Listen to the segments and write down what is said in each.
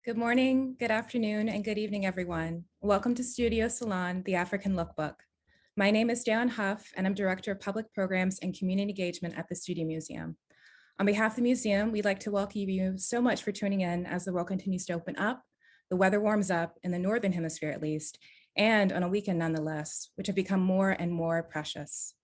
Good morning, good afternoon, and good evening, everyone. Welcome to Studio Salon, the African Lookbook. My name is Dawn Huff, and I'm Director of Public Programs and Community Engagement at the Studio Museum. On behalf of the museum, we'd like to welcome you so much for tuning in as the world continues to open up, the weather warms up, in the Northern Hemisphere at least, and on a weekend nonetheless, which have become more and more precious.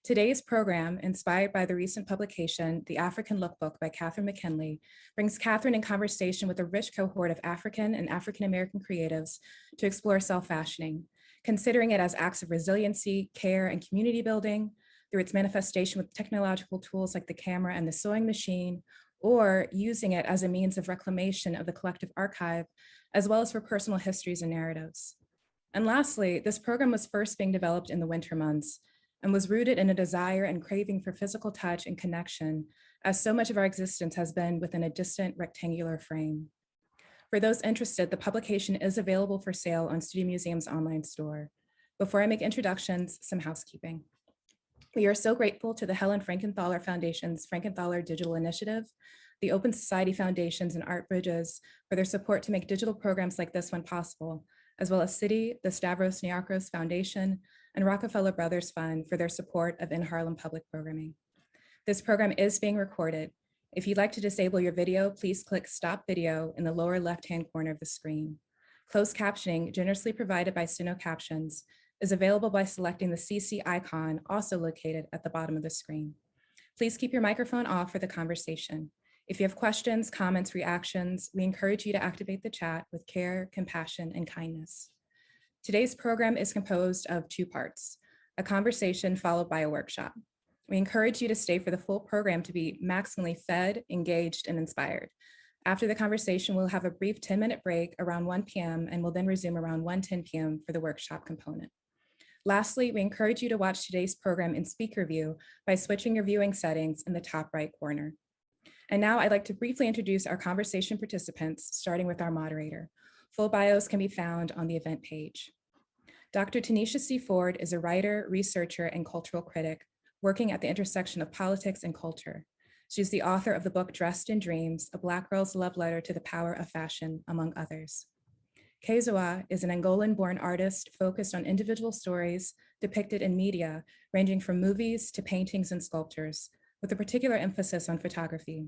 Today's program, inspired by the recent publication, The African Lookbook by Catherine McKinley, brings Catherine in conversation with a rich cohort of African and African-American creatives to explore self-fashioning, considering it as acts of resiliency, care, and community building through its manifestation with technological tools like the camera and the sewing machine, or using it as a means of reclamation of the collective archive, as well as for personal histories and narratives. And lastly, this program was first being developed in the winter months, and was rooted in a desire and craving for physical touch and connection, as so much of our existence has been within a distant rectangular frame. For those interested, the publication is available for sale on Studio Museum's online store. Before I make introductions, some housekeeping. We are so grateful to the Helen Frankenthaler Foundation's Frankenthaler Digital Initiative, the Open Society Foundations and Art Bridges for their support to make digital programs like this one possible, as well as Citi, the Stavros Niarchos Foundation, and Rockefeller Brothers Fund for their support of In Harlem public programming. This program is being recorded. If you'd like to disable your video, please click Stop Video in the lower left-hand corner of the screen. Closed captioning, generously provided by Steno Captions, is available by selecting the CC icon, also located at the bottom of the screen. Please keep your microphone off for the conversation. If you have questions, comments, reactions, we encourage you to activate the chat with care, compassion, and kindness. Today's program is composed of two parts, a conversation followed by a workshop. We encourage you to stay for the full program to be maximally fed, engaged, and inspired. After the conversation, we'll have a brief 10-minute break around 1 p.m. and we'll then resume around 1:10 p.m. for the workshop component. Lastly, we encourage you to watch today's program in speaker view by switching your viewing settings in the top right corner. And now I'd like to briefly introduce our conversation participants, starting with our moderator. Full bios can be found on the event page. Dr. Tanisha C. Ford is a writer, researcher, and cultural critic working at the intersection of politics and culture. She's the author of the book Dressed in Dreams, A Black Girl's Love Letter to the Power of Fashion, among others. Keyezua is an Angolan-born artist focused on individual stories depicted in media, ranging from movies to paintings and sculptures, with a particular emphasis on photography.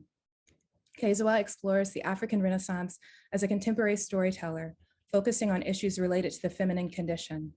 Keyezua explores the African Renaissance as a contemporary storyteller, focusing on issues related to the feminine condition.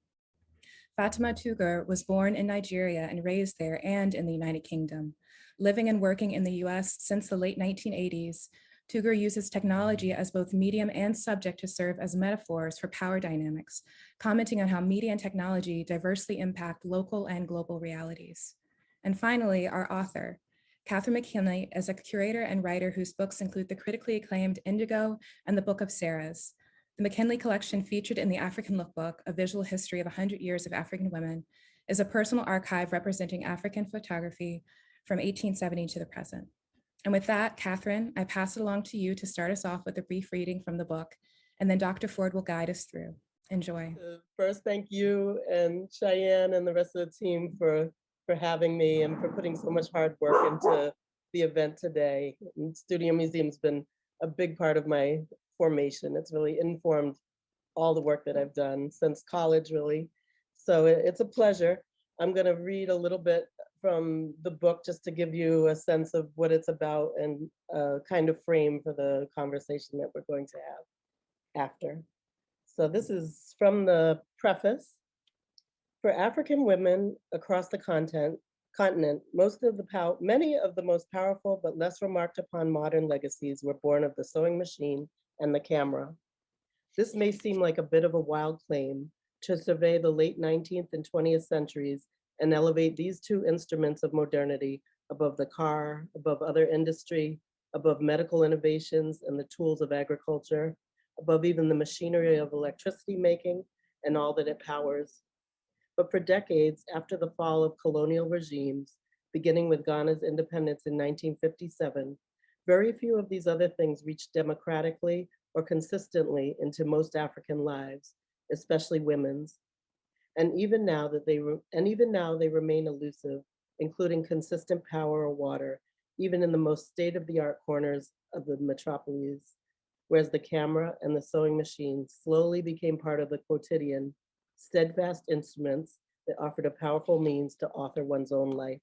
Fatima Tuger was born in Nigeria and raised there and in the United Kingdom. Living and working in the US since the late 1980s, Tuggar uses technology as both medium and subject to serve as metaphors for power dynamics, commenting on how media and technology diversely impact local and global realities. And finally, our author, Catherine McKinley, is a curator and writer whose books include the critically acclaimed Indigo and the Book of Sarahs. The McKinley collection, featured in the African Lookbook, A Visual History of 100 Years of African Women, is a personal archive representing African photography from 1870 to the present. And with that, Catherine, I pass it along to you to start us off with a brief reading from the book, and then Dr. Ford will guide us through. Enjoy. First, thank you and Cheyenne and the rest of the team for having me and for putting so much hard work into the event today. And Studio Museum's been a big part of my formation. It's really informed all the work that I've done since college, really. So it's a pleasure. I'm going to read a little bit from the book just to give you a sense of what it's about and kind of frame for the conversation that we're going to have after. So this is from the preface. For African women across the continent, many of the most powerful but less remarked upon modern legacies were born of the sewing machine and the camera. This may seem like a bit of a wild claim to survey the late 19th and 20th centuries and elevate these two instruments of modernity above the car, above other industry, above medical innovations and the tools of agriculture, above even the machinery of electricity making and all that it powers. But for decades after the fall of colonial regimes, beginning with Ghana's independence in 1957, very few of these other things reached democratically or consistently into most African lives, especially women's. And even now they remain elusive, including consistent power or water, even in the most state-of-the-art corners of the metropolis. whereas the camera and the sewing machine slowly became part of the quotidian, steadfast instruments that offered a powerful means to author one's own life.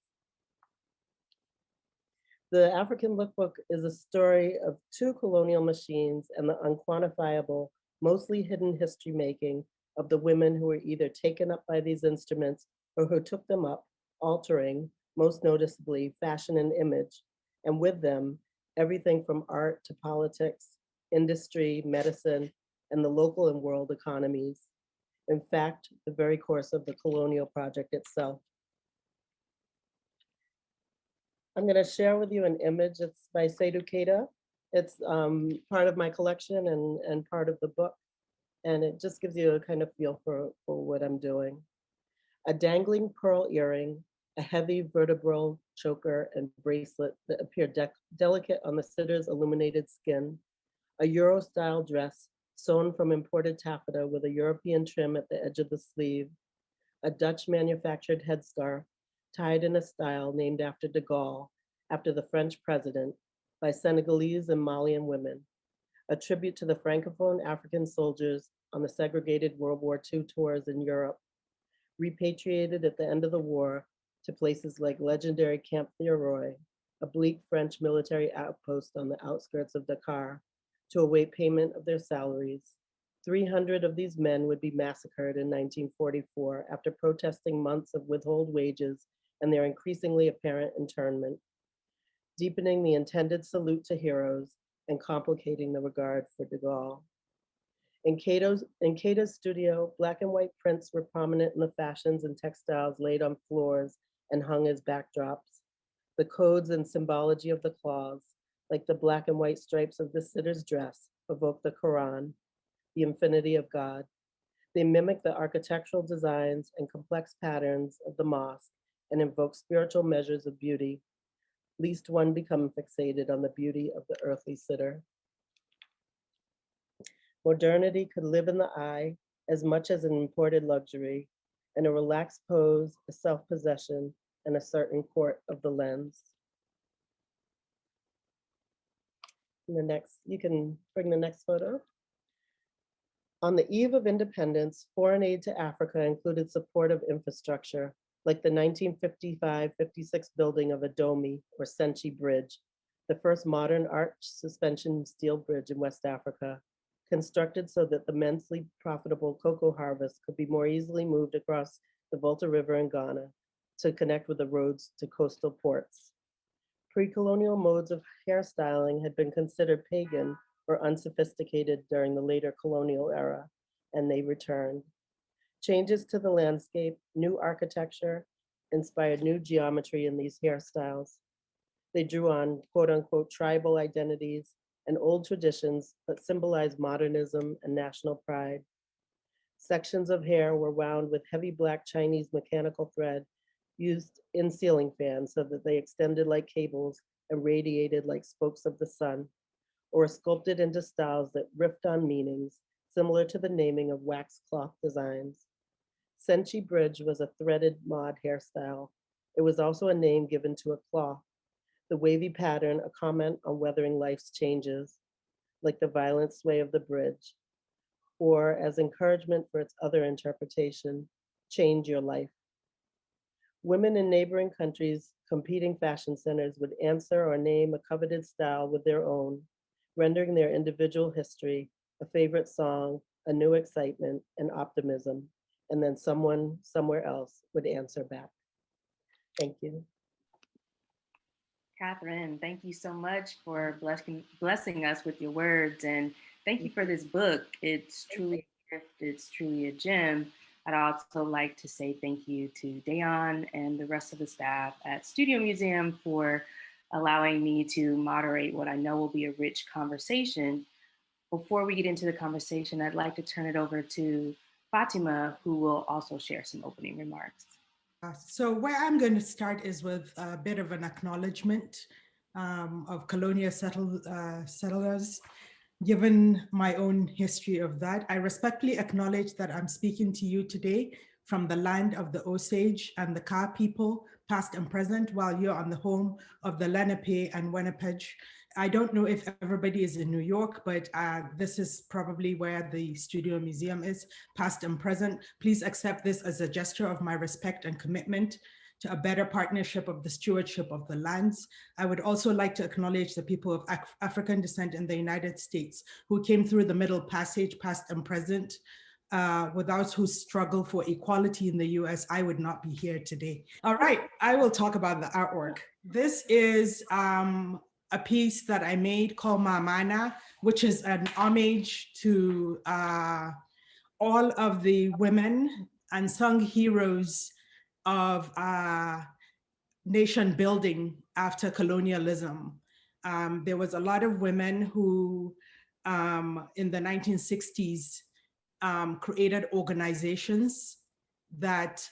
The African Lookbook is a story of two colonial machines and the unquantifiable, mostly hidden history making of the women who were either taken up by these instruments or who took them up, altering, most noticeably, fashion and image, and with them, everything from art to politics, industry, medicine, and the local and world economies. In fact, the very course of the colonial project itself. I'm going to share with you an image. It's by Seydou Keita. It's part of my collection and part of the book. And it just gives you a kind of feel for what I'm doing. A dangling pearl earring, a heavy vertebral choker and bracelet that appear delicate on the sitter's illuminated skin, a Euro-style dress sewn from imported taffeta with a European trim at the edge of the sleeve, a Dutch-manufactured headscarf tied in a style named after de Gaulle, after the French president, by Senegalese and Malian women, a tribute to the Francophone African soldiers on the segregated World War II tours in Europe, repatriated at the end of the war to places like legendary Camp Theroy, a bleak French military outpost on the outskirts of Dakar, to await payment of their salaries. 300 of these men would be massacred in 1944 after protesting months of withhold wages and their increasingly apparent internment, deepening the intended salute to heroes and complicating the regard for de Gaulle. In Keita's studio, black and white prints were prominent in the fashions and textiles laid on floors and hung as backdrops. The codes and symbology of the cloths, like the black and white stripes of the sitter's dress, evoke the Quran, the infinity of God. They mimic the architectural designs and complex patterns of the mosque and invoke spiritual measures of beauty, lest one become fixated on the beauty of the earthly sitter. Modernity could live in the eye as much as an imported luxury, and a relaxed pose, a self-possession, and a certain court of the lens. You can bring the next photo. On the eve of independence, foreign aid to Africa included support of infrastructure, like the 1955-56 building of Adomi or Senchi Bridge, the first modern arch suspension steel bridge in West Africa, constructed so that the immensely profitable cocoa harvest could be more easily moved across the Volta River in Ghana to connect with the roads to coastal ports. Pre-colonial modes of hairstyling had been considered pagan or unsophisticated during the later colonial era, and they returned. Changes to the landscape, new architecture, inspired new geometry in these hairstyles. They drew on quote unquote tribal identities and old traditions, but symbolized modernism and national pride. Sections of hair were wound with heavy black Chinese mechanical thread used in ceiling fans so that they extended like cables and radiated like spokes of the sun, or sculpted into styles that riffed on meanings, similar to the naming of wax cloth designs. Senchi Bridge was a threaded mod hairstyle. It was also a name given to a cloth, the wavy pattern a comment on weathering life's changes, like the violent sway of the bridge, or as encouragement for its other interpretation, change your life. Women in neighboring countries, competing fashion centers would answer or name a coveted style with their own, rendering their individual history, a favorite song, a new excitement and optimism, and then someone somewhere else would answer back. Thank you. Catherine, thank you so much for blessing us with your words, and thank you for this book. It's truly a gift, it's truly a gem. I'd also like to say thank you to Dayon and the rest of the staff at Studio Museum for allowing me to moderate what I know will be a rich conversation. Before we get into the conversation, I'd like to turn it over to Fatima, who will also share some opening remarks. So where I'm going to start is with a bit of an acknowledgement of colonial settlers. Given my own history of that, I respectfully acknowledge that I'm speaking to you today from the land of the Osage and the Ka people, past and present, while you're on the home of the Lenape and Winnipeg. I don't know if everybody is in New York, but this is probably where the Studio Museum is, past and present. Please accept this as a gesture of my respect and commitment to a better partnership of the stewardship of the lands. I would also like to acknowledge the people of African descent in the United States who came through the Middle Passage, past and present, without whose struggle for equality in the US, I would not be here today. All right, I will talk about the artwork. This is a piece that I made called Mamana, which is an homage to all of the women unsung heroes of nation building after colonialism. There was a lot of women who in the 1960s created organizations that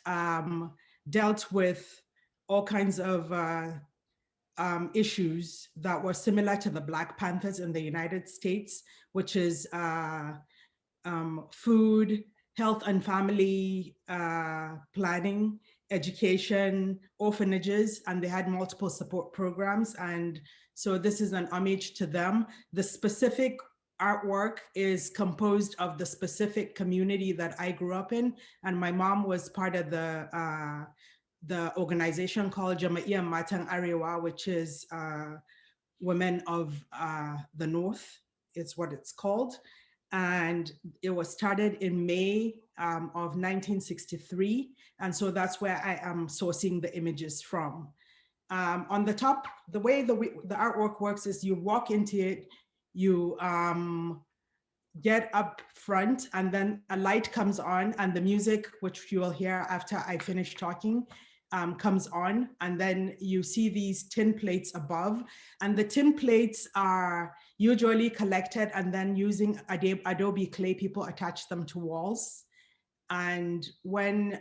dealt with all kinds of issues that were similar to the Black Panthers in the United States, which is food, health and family planning, education, orphanages, and they had multiple support programs. And so this is an homage to them. The specific artwork is composed of the specific community that I grew up in. And my mom was part of the organization called Jamaiya Matang Arewa, which is Women of the North, is what it's called. And it was started in May of 1963. And so that's where I am sourcing the images from. On the top, the way the artwork works is you walk into it, you get up front, and then a light comes on, and the music, which you will hear after I finish talking, comes on, and then you see these tin plates above, and the tin plates are usually collected, and then using Adobe Clay, people attach them to walls. And when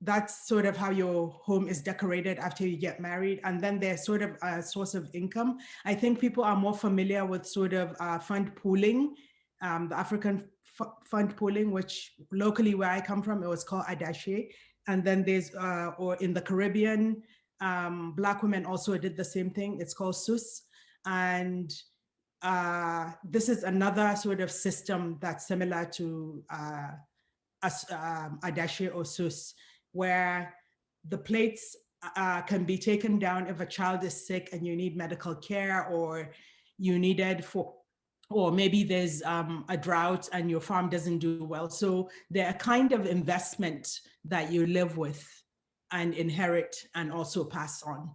that's sort of how your home is decorated after you get married. And then they're sort of a source of income. I think people are more familiar with sort of fund pooling, the African fund pooling, which locally where I come from, it was called Adache. And then there's, or in the Caribbean, Black women also did the same thing. It's called SUS. And this is another sort of system that's similar to Adache or SUS, where the plates can be taken down if a child is sick and you need medical care, or you need it for, or maybe there's a drought and your farm doesn't do well. So they're a kind of investment that you live with and inherit and also pass on.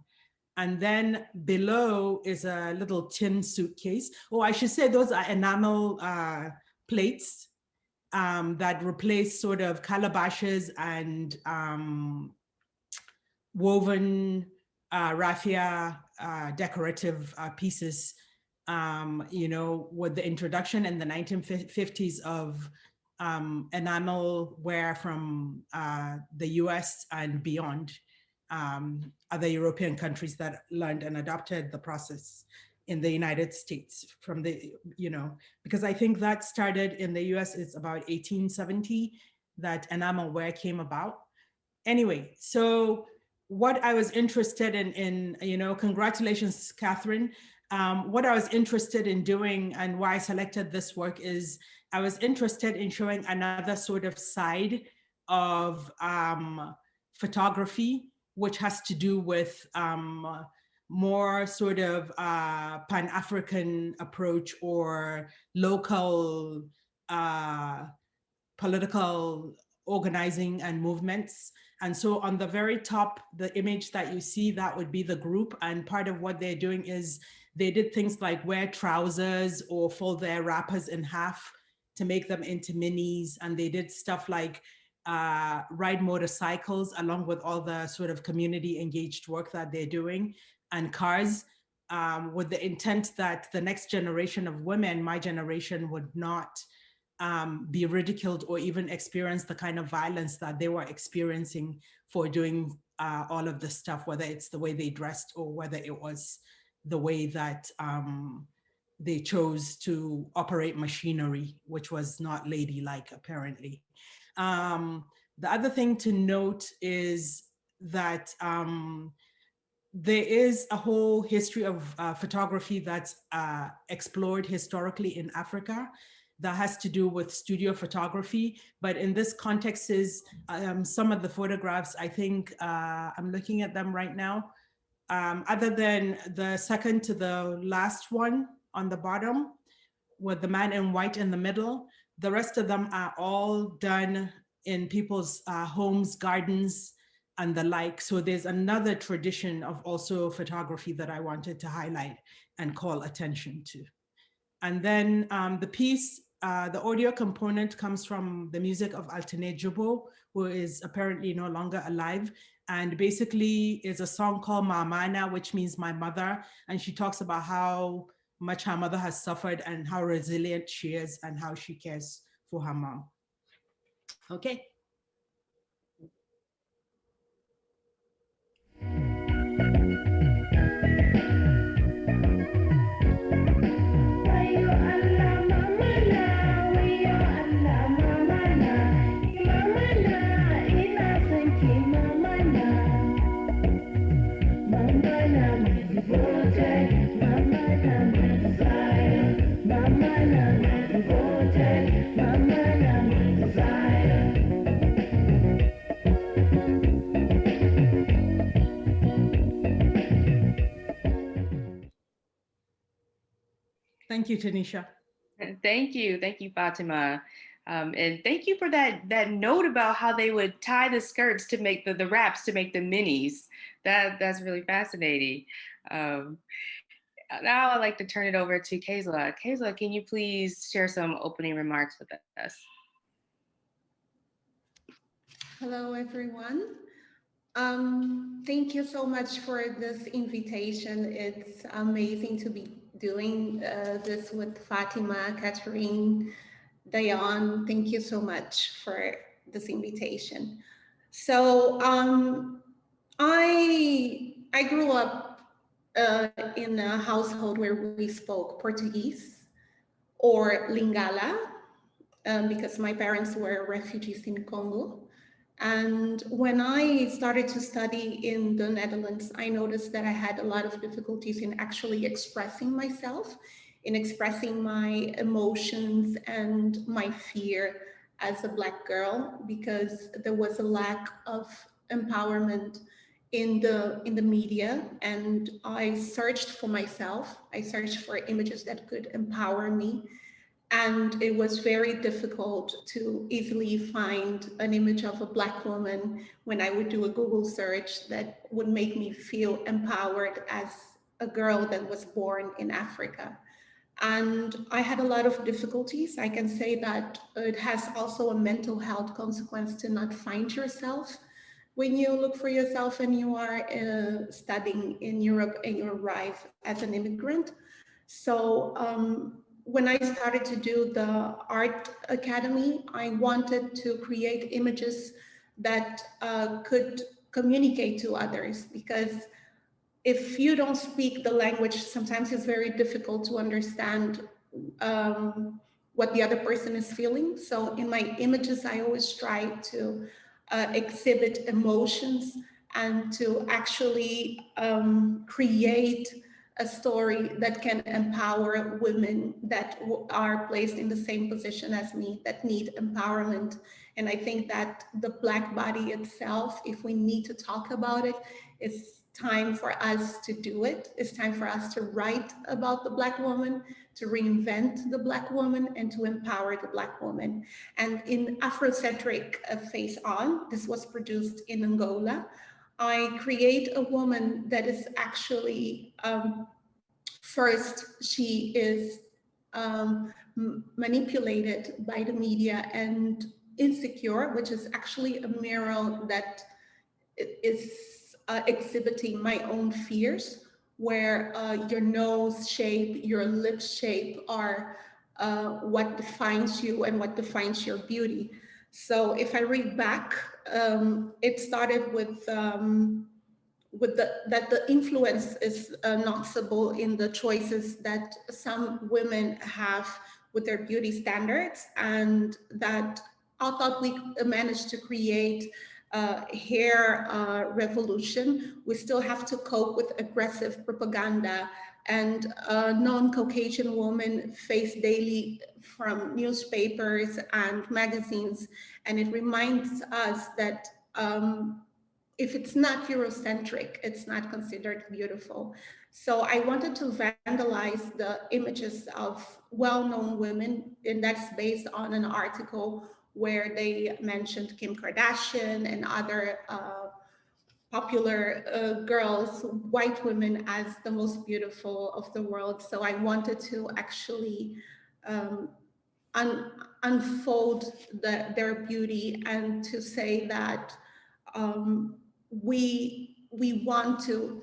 And then below is a little tin suitcase. Oh, I should say those are enamel plates that replace sort of calabashes and woven raffia decorative pieces, you know, with the introduction in the 1950s of enamel ware from the US and beyond, other European countries that learned and adopted the process in the United States from the, you know, because I think that started in the US, it's about 1870 that enamel ware came about. Anyway, so what I was interested in, you know, congratulations, Catherine. What I was interested in doing and why I selected this work is I was interested in showing another sort of side of photography, which has to do with more sort of Pan-African approach or local political organizing and movements. And so on the very top, the image that you see, that would be the group. And part of what they're doing is they did things like wear trousers or fold their wrappers in half to make them into minis. And they did stuff like ride motorcycles along with all the sort of community engaged work that they're doing, and cars, with the intent that the next generation of women, my generation, would not be ridiculed or even experience the kind of violence that they were experiencing for doing all of this stuff, whether it's the way they dressed or whether it was the way that they chose to operate machinery, which was not ladylike, apparently. The other thing to note is that there is a whole history of photography that's explored historically in Africa that has to do with studio photography. But in this context is some of the photographs, I think I'm looking at them right now, other than the second to the last one on the bottom with the man in white in the middle, the rest of them are all done in people's homes, gardens, and the like. So there's another tradition of also photography that I wanted to highlight and call attention to. And then the piece, the audio component comes from the music of Altine Jubo, who is apparently no longer alive. And basically is a song called Mamana, which means my mother. And she talks about how much her mother has suffered and how resilient she is and how she cares for her mom. Okay. Thank you, Tanisha. Thank you, Fatima. And thank you for that note about how they would tie the skirts to make the wraps to make the minis. That's really fascinating. Now I'd like to turn it over to Keyezua. Keyezua, can you please share some opening remarks with us? Hello, everyone. Thank you so much for this invitation. It's amazing to be doing this with Fatima, Catherine, Diane. Thank you so much for this invitation. So I grew up in a household where we spoke Portuguese or Lingala because my parents were refugees in Congo. And when I started to study in the Netherlands, I noticed that I had a lot of difficulties in actually expressing myself, in expressing my emotions and my fear as a Black girl, because there was a lack of empowerment in the media. And I searched for myself. I searched for images that could empower me. And it was very difficult to easily find an image of a Black woman when I would do a Google search that would make me feel empowered as a girl that was born in Africa. And I had a lot of difficulties. I can say that it has also a mental health consequence to not find yourself when you look for yourself and you are studying in Europe and you arrive as an immigrant. So when I started to do the art academy, I wanted to create images that could communicate to others, because if you don't speak the language, sometimes it's very difficult to understand what the other person is feeling. So in my images, I always try to exhibit emotions and to actually create a story that can empower women that are placed in the same position as me, that need empowerment. And I think that the Black body itself, if we need to talk about it, it's time for us to do it. It's time for us to write about the Black woman, to reinvent the Black woman, and to empower the Black woman. And in Afrocentric Face On, this was produced in Angola, I create a woman that is actually, first, she is manipulated by the media and insecure, which is actually a mural that is exhibiting my own fears, where your nose shape, your lip shape are what defines you and what defines your beauty. So if I read back, it started with that the influence is noticeable in the choices that some women have with their beauty standards, and that although we managed to create hair revolution, we still have to cope with aggressive propaganda, and non-Caucasian women face daily from newspapers and magazines. And it reminds us that if it's not Eurocentric, it's not considered beautiful. So I wanted to vandalize the images of well-known women, and that's based on an article where they mentioned Kim Kardashian and other popular girls, white women, as the most beautiful of the world. So I wanted to actually unfold their beauty, and to say that we want to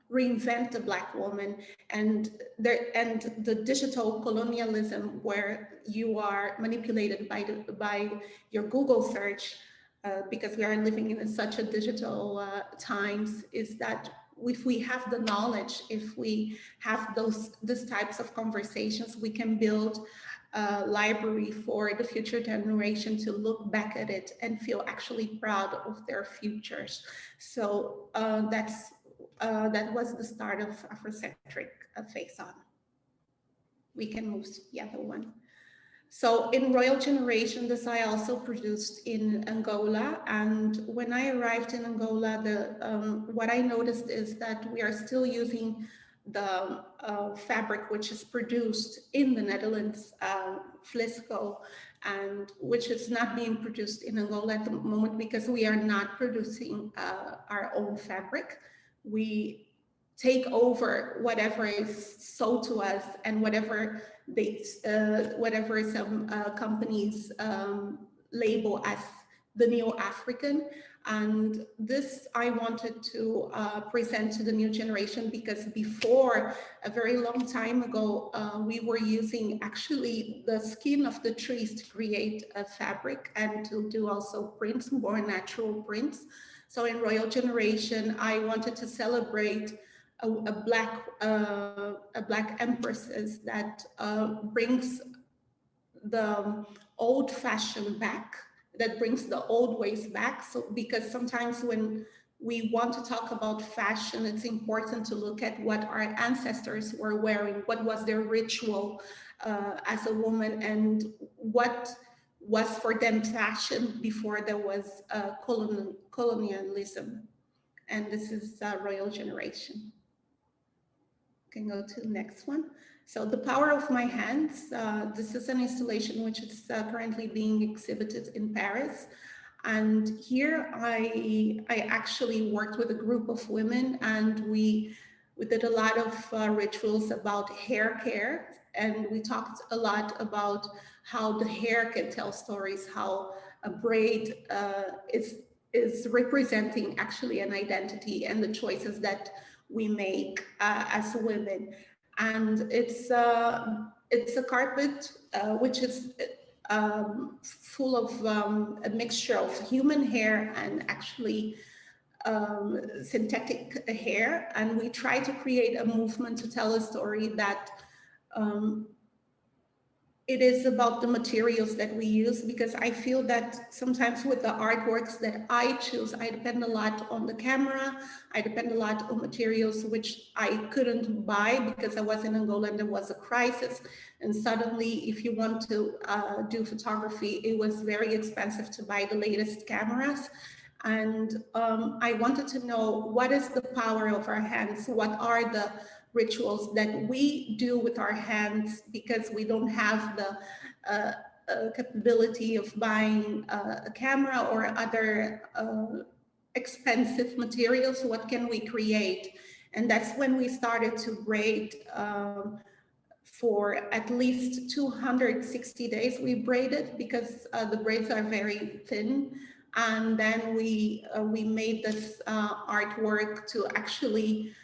reinvent the Black woman, and the digital colonialism where you are manipulated by your Google search, because we are living in such a digital times, is that if we have the knowledge, if we have these types of conversations, we can build a library for the future generation to look back at it and feel actually proud of their futures. So that was the start of Afrocentric Face On. We can move to the other one. So in Royal Generation, this I also produced in Angola. And when I arrived in Angola, what I noticed is that we are still using the fabric which is produced in the Netherlands, Flisco, and which is not being produced in Angola at the moment because we are not producing our own fabric. We take over whatever is sold to us and whatever some companies label as the new African. And this I wanted to present to the new generation, because before, a very long time ago, we were using actually the skin of the trees to create a fabric and to do also prints, more natural prints. So in Royal Generation, I wanted to celebrate a black empresses that brings the old fashion back, that brings the old ways back. So because sometimes when we want to talk about fashion, it's important to look at what our ancestors were wearing, what was their ritual as a woman, and what was for them fashion before there was colonialism. And this is Royal Generation. Can go to the next one. So The Power of My Hands. This is an installation which is currently being exhibited in Paris. And here I actually worked with a group of women, and we did a lot of rituals about hair care. And we talked a lot about how the hair can tell stories, how a braid is representing actually an identity and the choices that we make as women. And it's a carpet which is full of a mixture of human hair and actually synthetic hair. And we try to create a movement to tell a story that it is about the materials that we use, because I feel that sometimes with the artworks that I choose, I depend a lot on the camera. I depend a lot on materials which I couldn't buy because I was in Angola and there was a crisis. And suddenly, if you want to do photography, it was very expensive to buy the latest cameras. And I wanted to know, what is the power of our hands? What are the rituals that we do with our hands, because we don't have the capability of buying a camera or other expensive materials? What can we create? And that's when we started to braid. For at least 260 days we braided, because the braids are very thin. And then we made this artwork to actually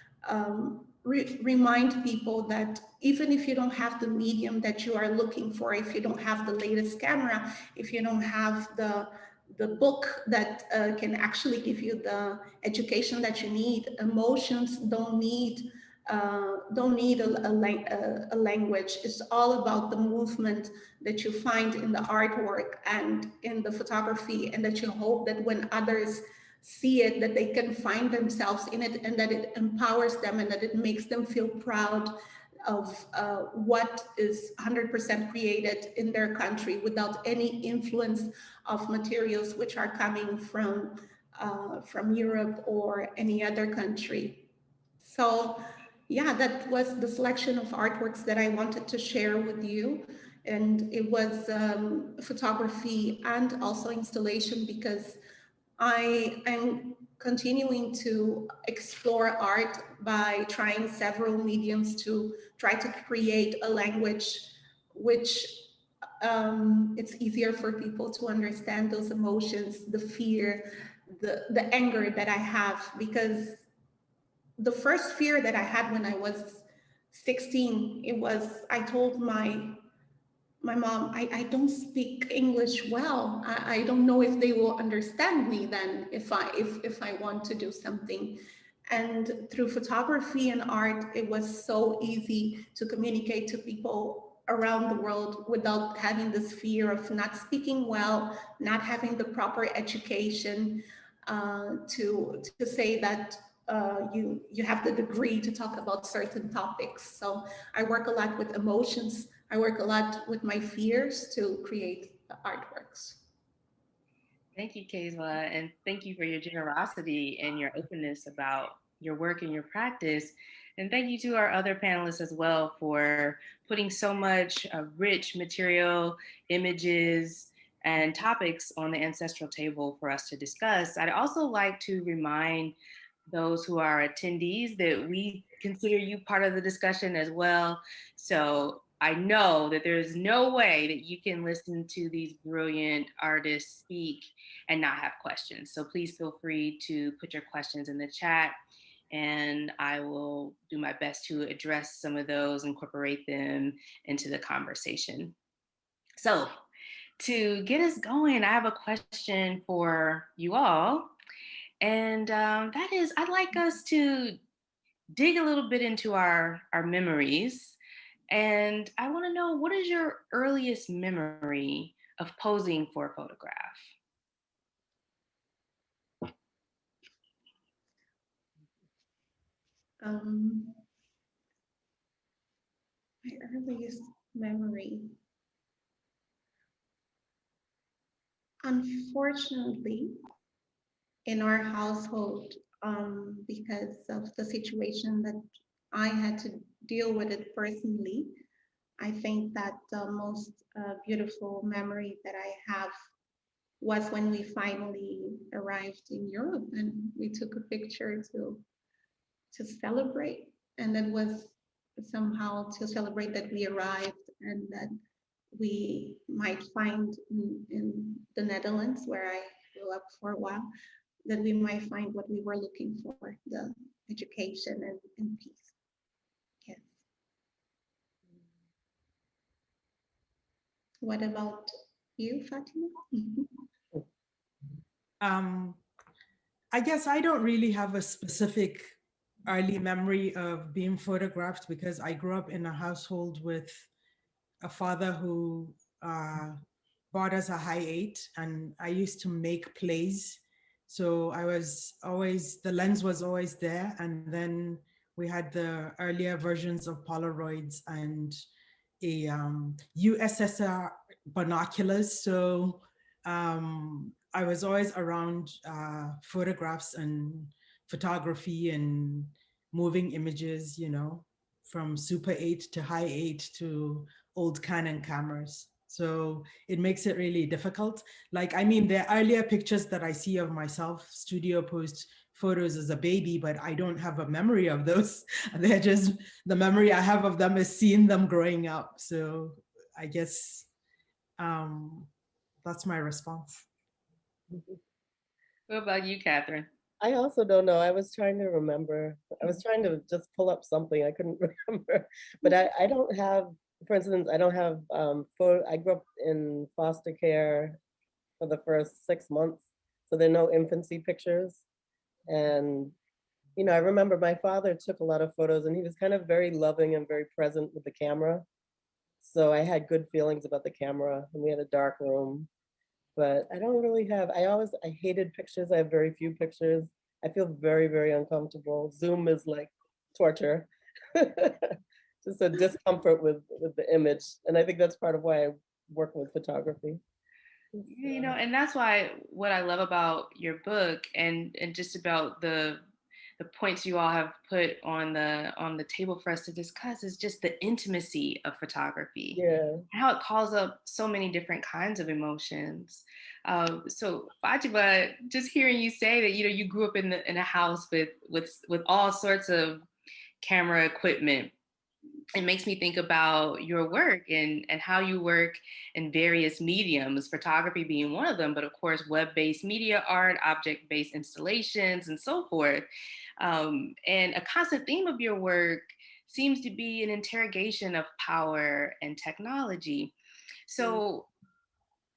remind people that even if you don't have the medium that you are looking for, if you don't have the latest camera, if you don't have the book that can actually give you the education that you need, emotions don't need don't need a language. It's all about the movement that you find in the artwork and in the photography, and that you hope that when others see it, that they can find themselves in it, and that it empowers them, and that it makes them feel proud of what is 100% created in their country without any influence of materials which are coming from Europe or any other country. So yeah, that was the selection of artworks that I wanted to share with you. And it was photography and also installation, because I am continuing to explore art by trying several mediums to try to create a language which it's easier for people to understand those emotions, the fear, the anger that I have. Because the first fear that I had when I was 16, it was, I told my mom, I don't speak English well. I don't know if they will understand me then if I want to do something. And through photography and art, it was so easy to communicate to people around the world without having this fear of not speaking well, not having the proper education, to say that you have the degree to talk about certain topics. So I work a lot with emotions. I work a lot with my fears to create artworks. Thank you, Keyezua, and thank you for your generosity and your openness about your work and your practice. And thank you to our other panelists as well for putting so much rich material, images, and topics on the ancestral table for us to discuss. I'd also like to remind those who are attendees that we consider you part of the discussion as well. So I know that there's no way that you can listen to these brilliant artists speak and not have questions. So please feel free to put your questions in the chat, and I will do my best to address some of those, incorporate them into the conversation. So to get us going, I have a question for you all. And that is, I'd like us to dig a little bit into our memories. And I want to know, what is your earliest memory of posing for a photograph? My earliest memory. Unfortunately, in our household, because of the situation that I had to deal with it personally, I think that the most beautiful memory that I have was when we finally arrived in Europe and we took a picture to celebrate. And that was somehow to celebrate that we arrived, and that we might find in the Netherlands, where I grew up for a while, that we might find what we were looking for, the education and peace. Yes. What about you, Fatima? I guess I don't really have a specific early memory of being photographed, because I grew up in a household with a father who bought us a Hi8, and I used to make plays. So I was always, the lens was always there. And then we had the earlier versions of Polaroids and a USSR binoculars. So I was always around photographs and photography and moving images, you know, from Super 8 to Hi8 to old Canon cameras. So it makes it really difficult. Like, I mean, there are earlier pictures that I see of myself, studio post photos as a baby, but I don't have a memory of those. They're just, the memory I have of them is seeing them growing up. So I guess that's my response. What about you, Catherine? I also don't know. I was trying to remember. I was trying to just pull up something. I couldn't remember. But I don't have, for instance, I don't have, I grew up in foster care for the first 6 months. So there are no infancy pictures. And You know, I remember my father took a lot of photos and he was kind of very loving and very present with the camera. So I had good feelings about the camera, and we had a dark room. But I don't really have, I hated pictures. I have very few pictures. I feel very, very uncomfortable. Zoom is like torture. Just a discomfort with the image. And I think that's part of why I work with photography. You know, and that's why what I love about your book and just about the points you all have put on the table for us to discuss is just the intimacy of photography, Yeah. how it calls up so many different kinds of emotions. So Fatima, just hearing you say that, you know, you grew up in a house with all sorts of camera equipment, it makes me think about your work and how you work in various mediums, photography being one of them, but of course, web-based media art, object-based installations, and so forth. And a constant theme of your work seems to be an interrogation of power and technology. So,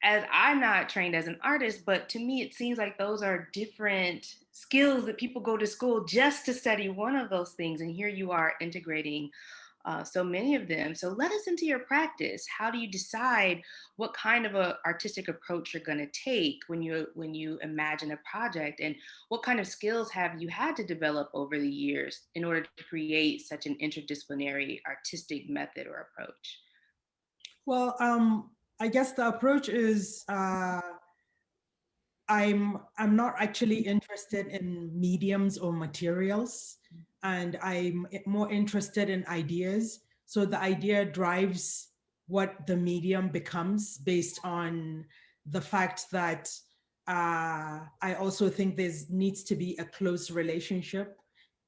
as I'm not trained as an artist, but to me, it seems like those are different skills that people go to school just to study one of those things. And here you are integrating so many of them. So let us into your practice. How do you decide what kind of a artistic approach you're going to take when you imagine a project, and what kind of skills have you had to develop over the years in order to create such an interdisciplinary artistic method or approach? Well, I guess the approach is I'm not actually interested in mediums or materials, and I'm more interested in ideas. So the idea drives what the medium becomes based on the fact that I also think there needs to be a close relationship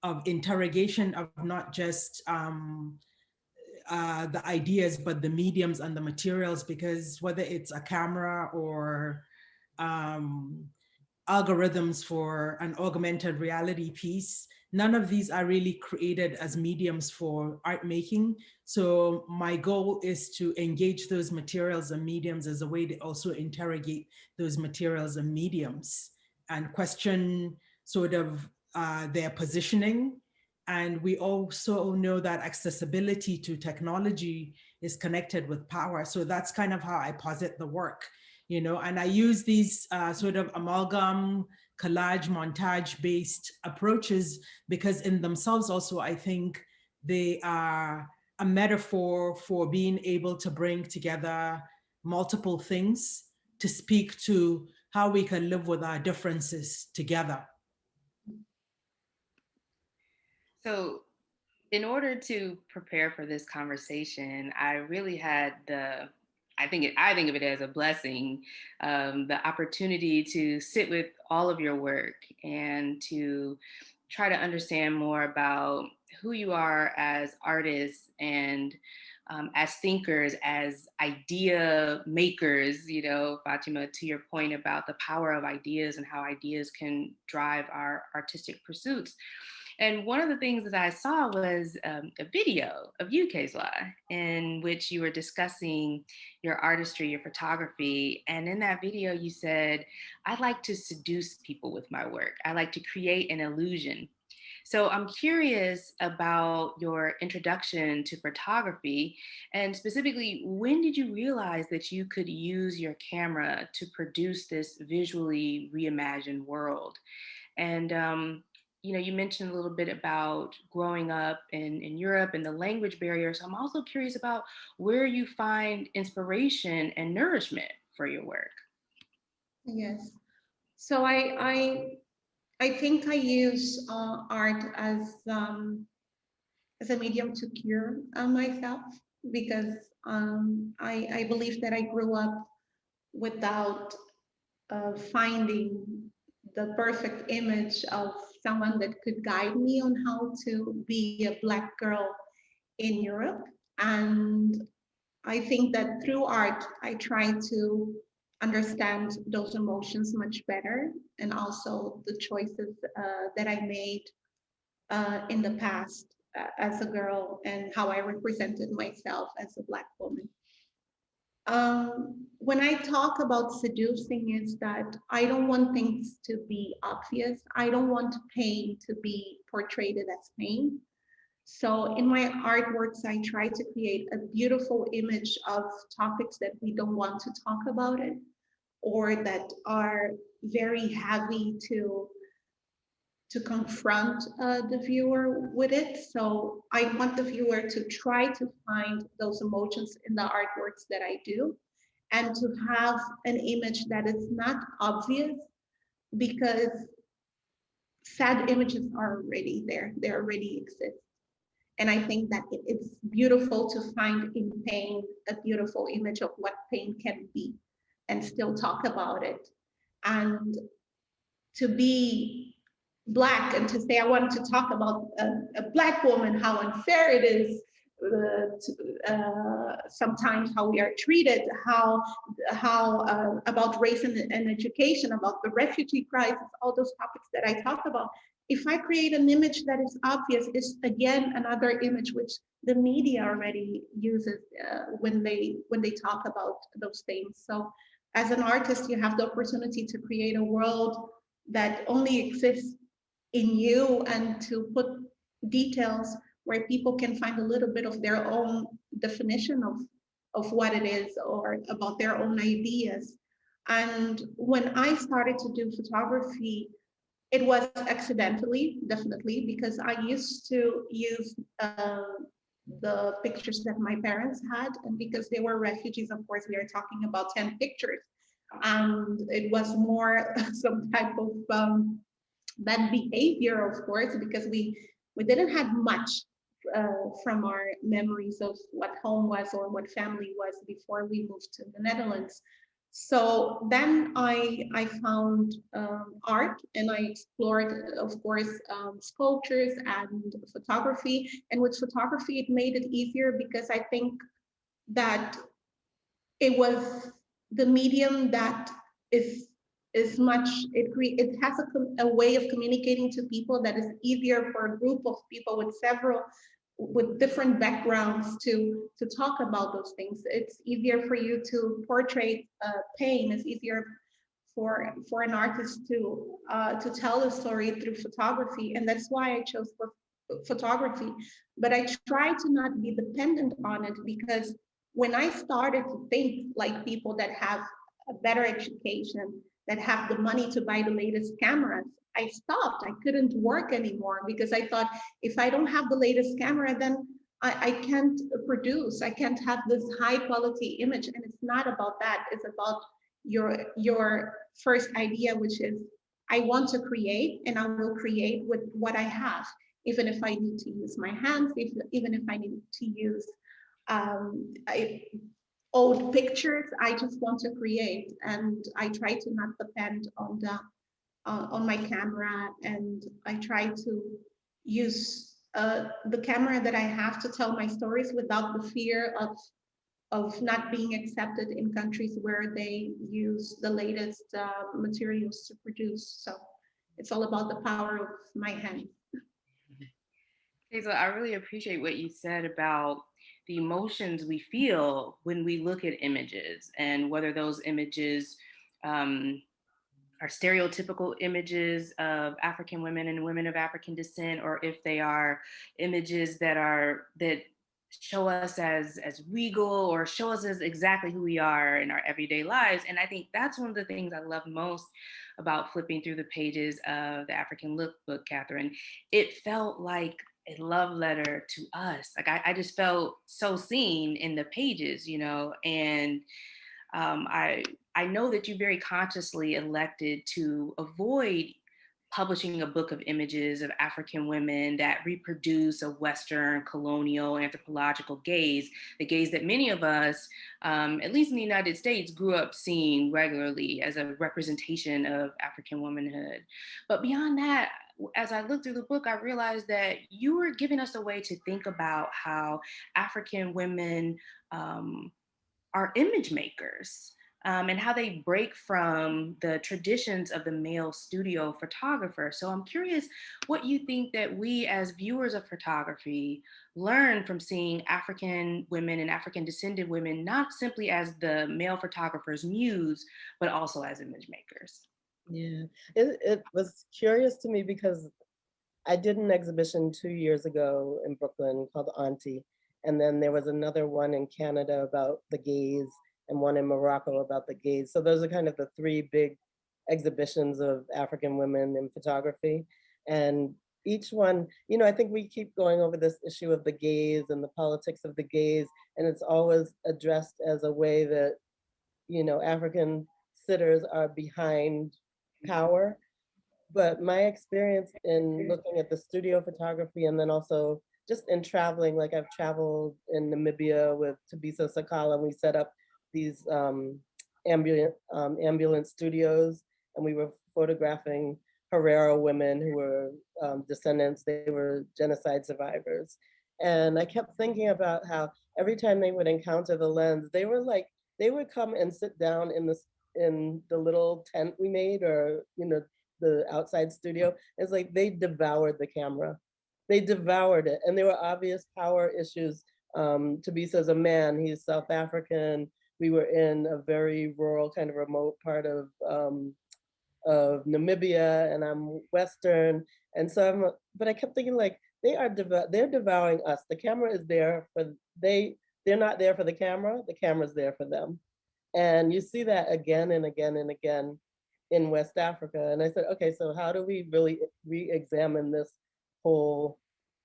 of interrogation of not just the ideas, but the mediums and the materials, because whether it's a camera or um, algorithms for an augmented reality piece, none of these are really created as mediums for art making. So my goal is to engage those materials and mediums as a way to also interrogate those materials and mediums and question sort of their positioning. And we also know that accessibility to technology is connected with power. So that's kind of how I posit the work, you know, and I use these sort of amalgam, collage, montage based approaches because in themselves also, I think they are a metaphor for being able to bring together multiple things to speak to how we can live with our differences together. So in order to prepare for this conversation, I really had I think of it as a blessing, the opportunity to sit with all of your work and to try to understand more about who you are as artists and as thinkers, as idea makers. You know, Fatima, to your point about the power of ideas and how ideas can drive our artistic pursuits. And one of the things that I saw was a video of you, Keyezua, in which you were discussing your artistry, your photography. And in that video, you said, I like to seduce people with my work. I like to create an illusion. So I'm curious about your introduction to photography, and specifically, when did you realize that you could use your camera to produce this visually reimagined world? And you know, you mentioned a little bit about growing up in Europe and the language barrier. So I'm also curious about where you find inspiration and nourishment for your work. Yes. So I think I use art as a medium to cure myself, because I believe that I grew up without finding the perfect image of someone that could guide me on how to be a Black girl in Europe. And I think that through art, I try to understand those emotions much better, and also the choices that I made in the past as a girl, and how I represented myself as a Black woman. When I talk about seducing is that I don't want things to be obvious. I don't want pain to be portrayed as pain. So in my artworks, I try to create a beautiful image of topics that we don't want to talk about it, or that are very heavy to confront the viewer with it. So I want the viewer to try to find those emotions in the artworks that I do, and to have an image that is not obvious, because sad images are already there, they already exist. And I think that it's beautiful to find in pain a beautiful image of what pain can be and still talk about it. And to be Black and to say, I wanted to talk about a Black woman, how unfair it is, sometimes how we are treated, how about race and education, about the refugee crisis, all those topics that I talk about. If I create an image that is obvious, it's again another image which the media already uses when they talk about those things. So as an artist, you have the opportunity to create a world that only exists in you, and to put details where people can find a little bit of their own definition of what it is, or about their own ideas. And when I started to do photography, it was accidentally, definitely, because I used to use the pictures that my parents had, and because they were refugees, of course, we are talking about 10 pictures. And it was more some type of bad behavior, of course, because we didn't have much from our memories of what home was or what family was before we moved to the Netherlands. So then I found art, and I explored, of course, sculptures and photography. And with photography, it made it easier because I think that it was the medium that is much, it has a way of communicating to people that is easier for a group of people with different backgrounds to talk about those things. It's easier for you to portray pain. It's easier for an artist to tell a story through photography, and that's why I chose for photography. But I try to not be dependent on it, because when I started to think like people that have a better education, that have the money to buy the latest cameras, I stopped. I couldn't work anymore, because I thought, if I don't have the latest camera, then I can't produce. I can't have this high quality image. And it's not about that. It's about your first idea, which is, I want to create, and I will create with what I have, even if I need to use my hands, even if I need to use old pictures. I just want to create, and I try to not depend on my camera, and I try to use the camera that I have to tell my stories without the fear of not being accepted in countries where they use the latest materials to produce. So it's all about the power of my hand. Okay, so I really appreciate what you said about the emotions we feel when we look at images, and whether those images are stereotypical images of African women and women of African descent, or if they are images that show us as regal, or show us as exactly who we are in our everyday lives. And I think that's one of the things I love most about flipping through the pages of the African Lookbook, Catherine. It felt like a love letter to us. Like I just felt so seen in the pages, you know. And I know that you very consciously elected to avoid publishing a book of images of African women that reproduce a Western colonial anthropological gaze, the gaze that many of us, at least in the United States, grew up seeing regularly as a representation of African womanhood. But beyond that, as I looked through the book, I realized that you were giving us a way to think about how African women are image makers. and how they break from the traditions of the male studio photographer. So I'm curious what you think that we as viewers of photography learn from seeing African women and African descended women, not simply as the male photographer's muse, but also as image makers. Yeah, it was curious to me because I did an exhibition 2 years ago in Brooklyn called Auntie. And then there was another one in Canada about the gays and one in Morocco about the gays. So those are kind of the three big exhibitions of African women in photography. And each one, I think we keep going over this issue of the gays and the politics of the gays, and it's always addressed as a way that, African sitters are behind power. But my experience in looking at the studio photography and then also just in traveling, like I've traveled in Namibia with Tanisha C, and we set up these ambulance studios, and we were photographing Herero women who were descendants, they were genocide survivors. And I kept thinking about how every time they would encounter the lens, they would come and sit down in the little tent we made, or the outside studio. It's like they devoured the camera. They devoured it. And there were obvious power issues. Tabisa's a man, he's South African. We were in a very rural, kind of remote part of Namibia, and I'm Western. And so but I kept thinking, like, they're devouring us. The camera is there for, they're not there for the camera's there for them. And you see that again and again and again in West Africa. And I said, okay, so how do we really re-examine this whole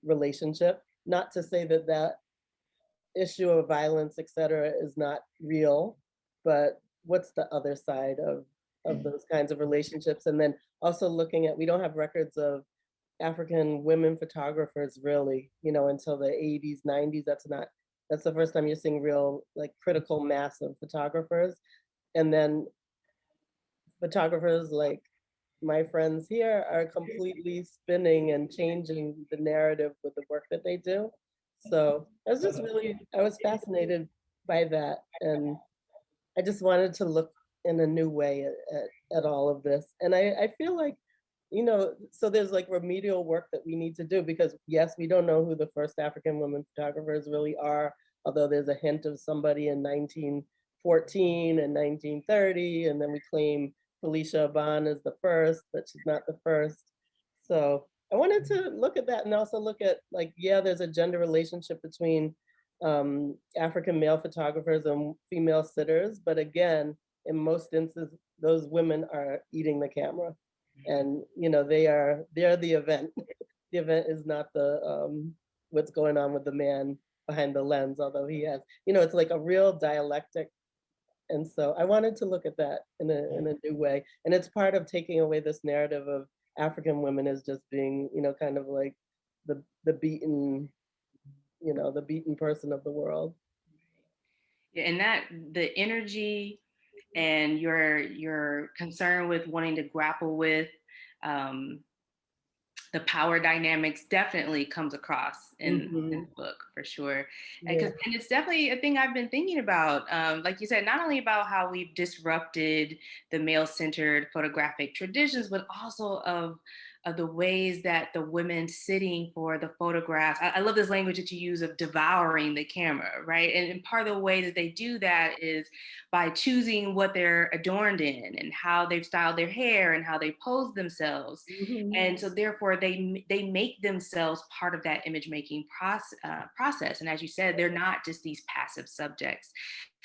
relationship? Not to say that that issue of violence, et cetera, is not real, but what's the other side of those kinds of relationships? And then also looking at, we don't have records of African women photographers really, until the 80s, 90s. That's the first time you're seeing real, like, critical mass of photographers. And then photographers like my friends here are completely spinning and changing the narrative with the work that they do. So I was fascinated by that. And I just wanted to look in a new way at all of this. And I feel like, so there's like remedial work that we need to do, because yes, we don't know who the first African women photographers really are, although there's a hint of somebody in 1914 and 1930, and then we claim Felicia Aban is the first, but she's not the first. So I wanted to look at that and also look at, like, yeah, there's a gender relationship between African male photographers and female sitters, but again, in most instances, those women are eating the camera, and they're the event. The event is not the what's going on with the man behind the lens, although he has, it's like a real dialectic. And so I wanted to look at that in a new way. And it's part of taking away this narrative of African women as just being, kind of like the beaten, the beaten person of the world. Yeah, and that the energy and your concern with wanting to grapple with the power dynamics definitely comes across in the book, for sure. Yeah. And it's definitely a thing I've been thinking about. Like you said, not only about how we've disrupted the male-centered photographic traditions, but also of the ways that the women sitting for the photographs, I love this language that you use of devouring the camera, right? And part of the way that they do that is by choosing what they're adorned in and how they've styled their hair and how they pose themselves. And so therefore they make themselves part of that image making process. And as you said, they're not just these passive subjects.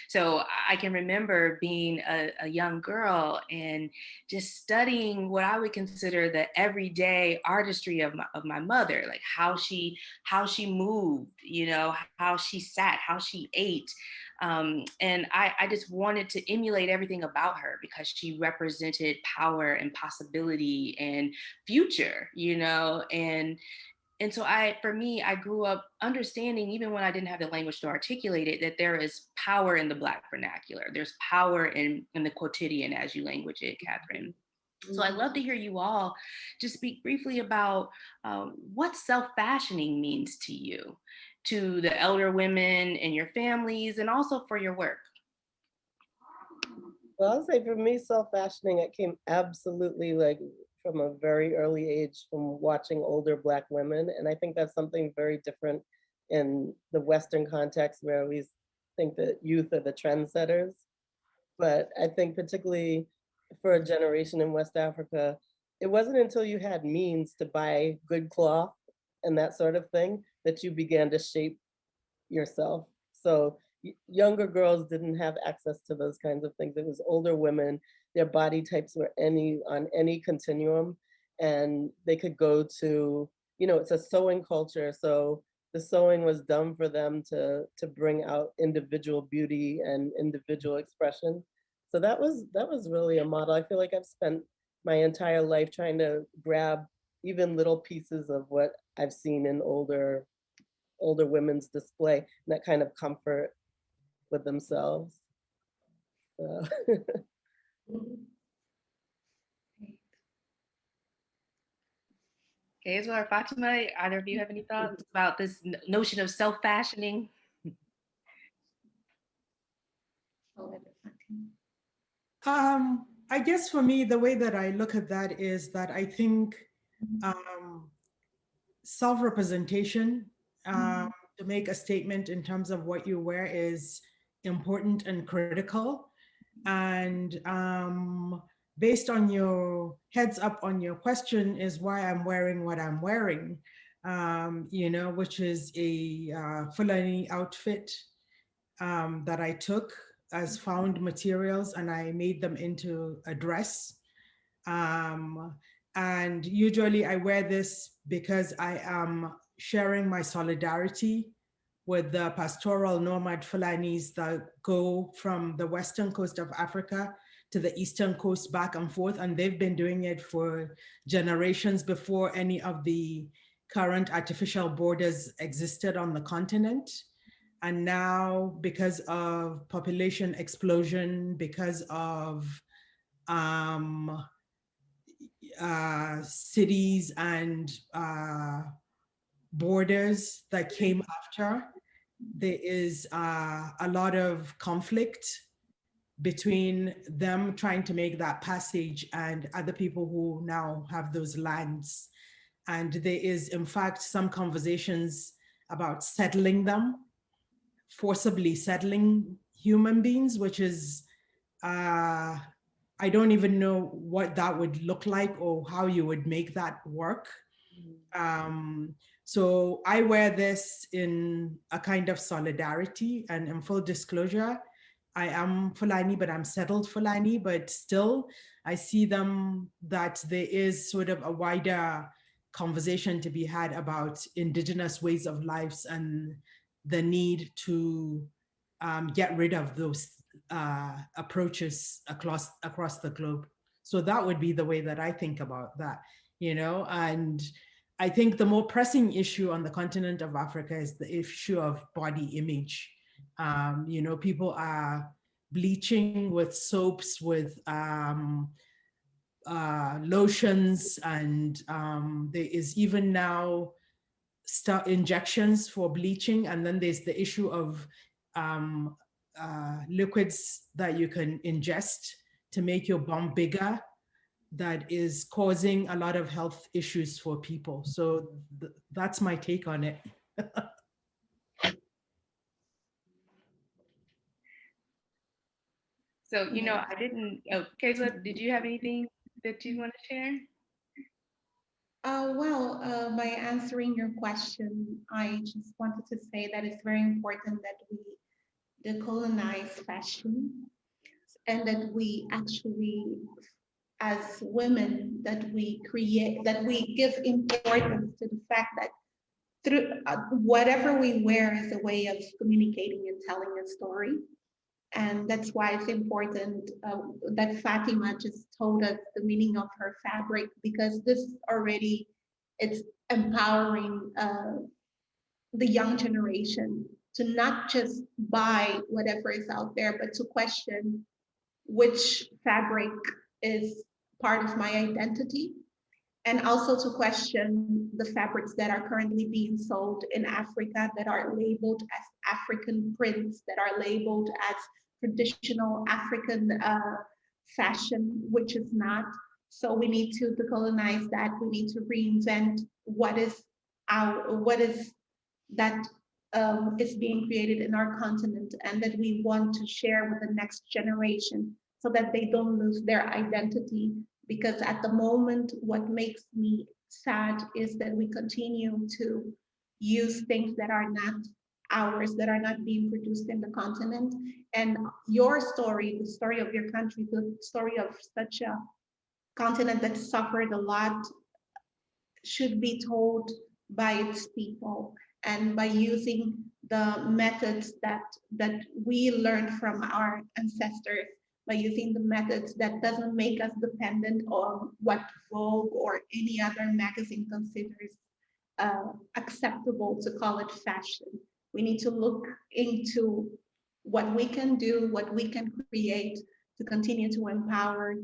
So I can remember being a young girl and just studying what I would consider the everyday artistry of my mother, like how she moved, how she sat, how she ate. And I just wanted to emulate everything about her because she represented power and possibility and future, and so for me, I grew up understanding, even when I didn't have the language to articulate it, that there is power in the Black vernacular. There's power in the quotidian, as you language it, Catherine. So I'd love to hear you all just speak briefly about what self-fashioning means to you, to the elder women in your families, and also for your work. Well, I'll say for me, self-fashioning, it came absolutely like from a very early age from watching older Black women. And I think that's something very different in the Western context where we think that youth are the trendsetters. But I think particularly for a generation in West Africa, it wasn't until you had means to buy good cloth and that sort of thing that you began to shape yourself. So younger girls didn't have access to those kinds of things. It was older women, their body types were on any continuum, and they could go to, it's a sewing culture. So the sewing was done for them to bring out individual beauty and individual expression. So that was really a model. I feel like I've spent my entire life trying to grab even little pieces of what I've seen in older women's display, and that kind of comfort with themselves. So. Keyezua or Fatima, either of you have any thoughts about this notion of self-fashioning? I guess for me, the way that I look at that is that I think self-representation to make a statement in terms of what you wear is important and critical. And based on your heads up on your question is why I'm wearing what I'm wearing, which is a Fulani outfit that I took as found materials and I made them into a dress. And usually I wear this because I am sharing my solidarity with the pastoral nomad Fulanis that go from the western coast of Africa to the eastern coast back and forth. And they've been doing it for generations before any of the current artificial borders existed on the continent. And now, because of population explosion, because of cities and borders that came after, there is a lot of conflict between them trying to make that passage and other people who now have those lands. And there is, in fact, some conversations about settling them, forcibly settling human beings, which is, I don't even know what that would look like or how you would make that work. So I wear this in a kind of solidarity, and in full disclosure, I am Fulani, but I'm settled Fulani, but still I see them that there is sort of a wider conversation to be had about indigenous ways of lives and the need to get rid of those approaches across the globe. So that would be the way that I think about that, and I think the more pressing issue on the continent of Africa is the issue of body image. People are bleaching with soaps, with lotions, and there is even now injections for bleaching. And then there's the issue of liquids that you can ingest to make your bum bigger, that is causing a lot of health issues for people. So that's my take on it. So, I didn't, Keyezua, did you have anything that you want to share? By answering your question, I just wanted to say that it's very important that we decolonize fashion and that we actually, as women, that we give importance to the fact that through whatever we wear is a way of communicating and telling a story. And that's why it's important that Fatima just told us the meaning of her fabric, because this already, it's empowering the young generation to not just buy whatever is out there, but to question which fabric is part of my identity. And also to question the fabrics that are currently being sold in Africa that are labeled as African prints, that are labeled as traditional African fashion, which is not. So we need to decolonize that. We need to reinvent what is that is being created in our continent, and that we want to share with the next generation so that they don't lose their identity. Because at the moment, what makes me sad is that we continue to use things that are not ours, that are not being produced in the continent. And your story, the story of your country, the story of such a continent that suffered a lot, should be told by its people, and by using the methods that we learned from our ancestors, by using the methods that doesn't make us dependent on what Vogue or any other magazine considers acceptable to call it fashion. We need to look into what we can do, what we can create to continue to empower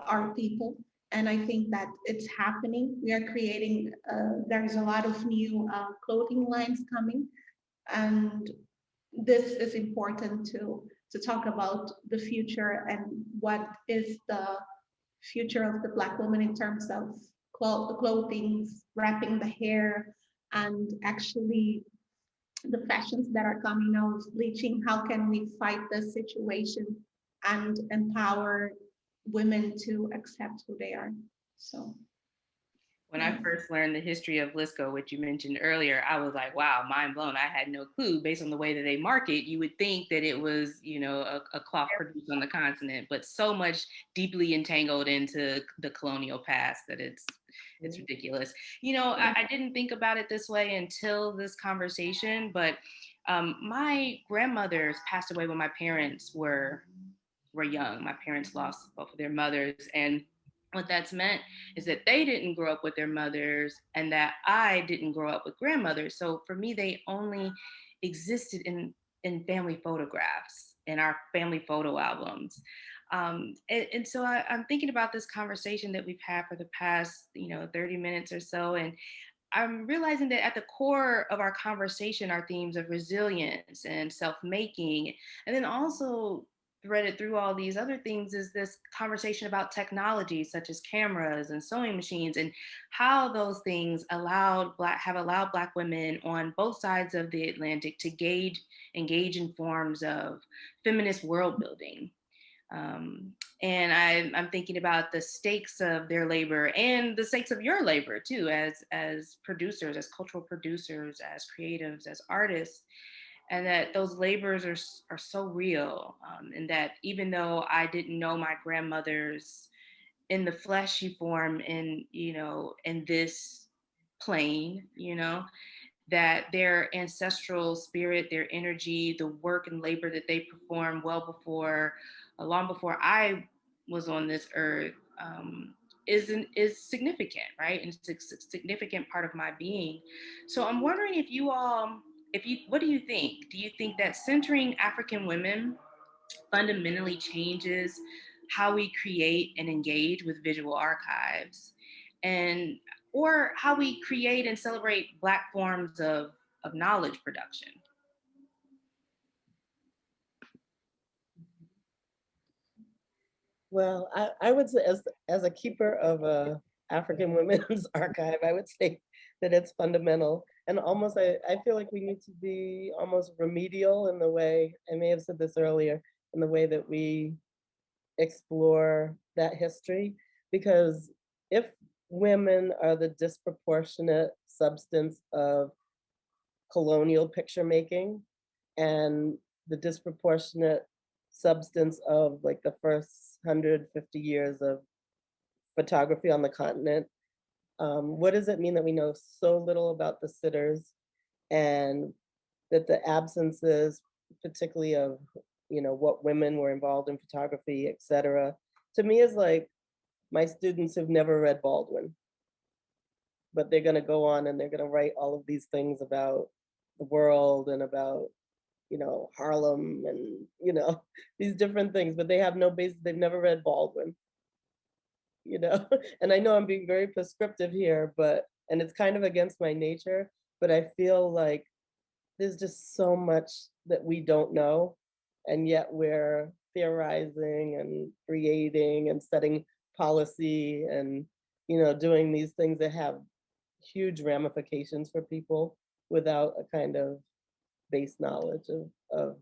our people. And I think that it's happening. We are creating, there's a lot of new clothing lines coming. And this is important to talk about the future and what is the future of the Black woman in terms of clothing, wrapping the hair, and actually the fashions that are coming out, bleaching. How can we fight this situation and empower women to accept who they are? So when I first learned the history of Lisco, which you mentioned earlier, I was like, wow, mind blown. I had no clue. Based on the way that they market, you would think that it was, you know, a cloth produced on the continent, but so much deeply entangled into the colonial past that it's ridiculous. You know, I didn't think about it this way until this conversation, but my grandmothers passed away when my parents were young. My parents lost both of their mothers, and what that's meant is that they didn't grow up with their mothers and that I didn't grow up with grandmothers. So for me, they only existed in family photographs, in our family photo albums. And so I'm thinking about this conversation that we've had for the past, 30 minutes or so. And I'm realizing that at the core of our conversation are themes of resilience and self-making, and then also threaded through all these other things is this conversation about technology such as cameras and sewing machines, and how those things have allowed Black women on both sides of the Atlantic to engage in forms of feminist world building. And I'm thinking about the stakes of their labor and the stakes of your labor too, as producers, as cultural producers, as creatives, as artists, and that those labors are so real. And that even though I didn't know my grandmothers in the fleshy form in this plane, that their ancestral spirit, their energy, the work and labor that they performed long before I was on this earth, is significant, right? And it's a significant part of my being. So I'm wondering what do you think? Do you think that centering African women fundamentally changes how we create and engage with visual archives, or how we create and celebrate Black forms of knowledge production? Well, I would say as a keeper of a African women's archive, I would say that it's fundamental. And almost, I feel like we need to be almost remedial in the way, I may have said this earlier, in the way that we explore that history. Because if women are the disproportionate substance of colonial picture making, and the disproportionate substance of like the first 150 years of photography on the continent, what does it mean that we know so little about the sitters, and that the absences, particularly of what women were involved in photography, et cetera, to me is like my students who've never read Baldwin, but they're going to go on and they're going to write all of these things about the world and about Harlem and these different things, but they have no basis. They've never read Baldwin, and I know I'm being very prescriptive here, and it's kind of against my nature, but I feel like there's just so much that we don't know. and yet we're theorizing and creating and setting policy and, you know, doing these things that have huge ramifications for people without a kind of base knowledge of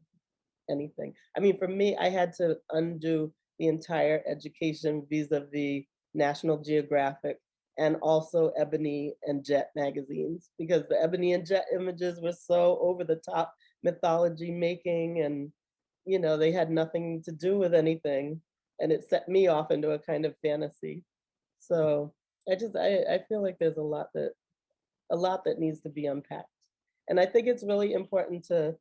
anything. I mean, for me, I had to undo the entire education vis-a-vis National Geographic and also Ebony and Jet magazines, because the Ebony and Jet images were so over the top mythology making, and, you know, they had nothing to do with anything. And it set me off into a kind of fantasy. So I feel like there's a lot that needs to be unpacked. And I think it's really important to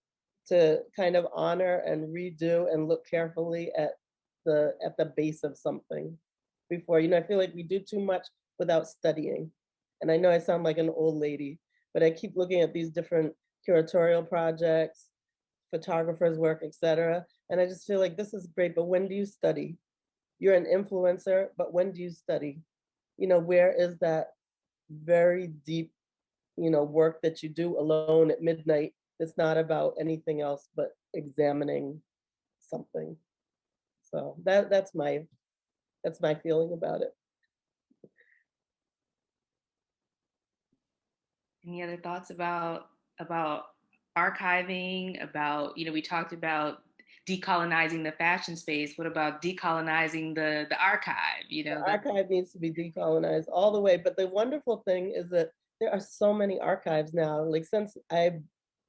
kind of honor and redo and look carefully at the base of something before. You know, I feel like we do too much without studying. And I know I sound like an old lady, but I keep looking at these different curatorial projects, photographers' work, etc. And I just feel like this is great, but when do you study? You're an influencer, but when do you study? You know, where is that very deep, you know, work that you do alone at midnight? It's not about anything else but examining something. So that's my feeling about it. Any other thoughts about archiving, about, you know, we talked about decolonizing the fashion space. What about decolonizing the archive? You know, the archive needs to be decolonized all the way. But the wonderful thing is that there are so many archives now. Like, since I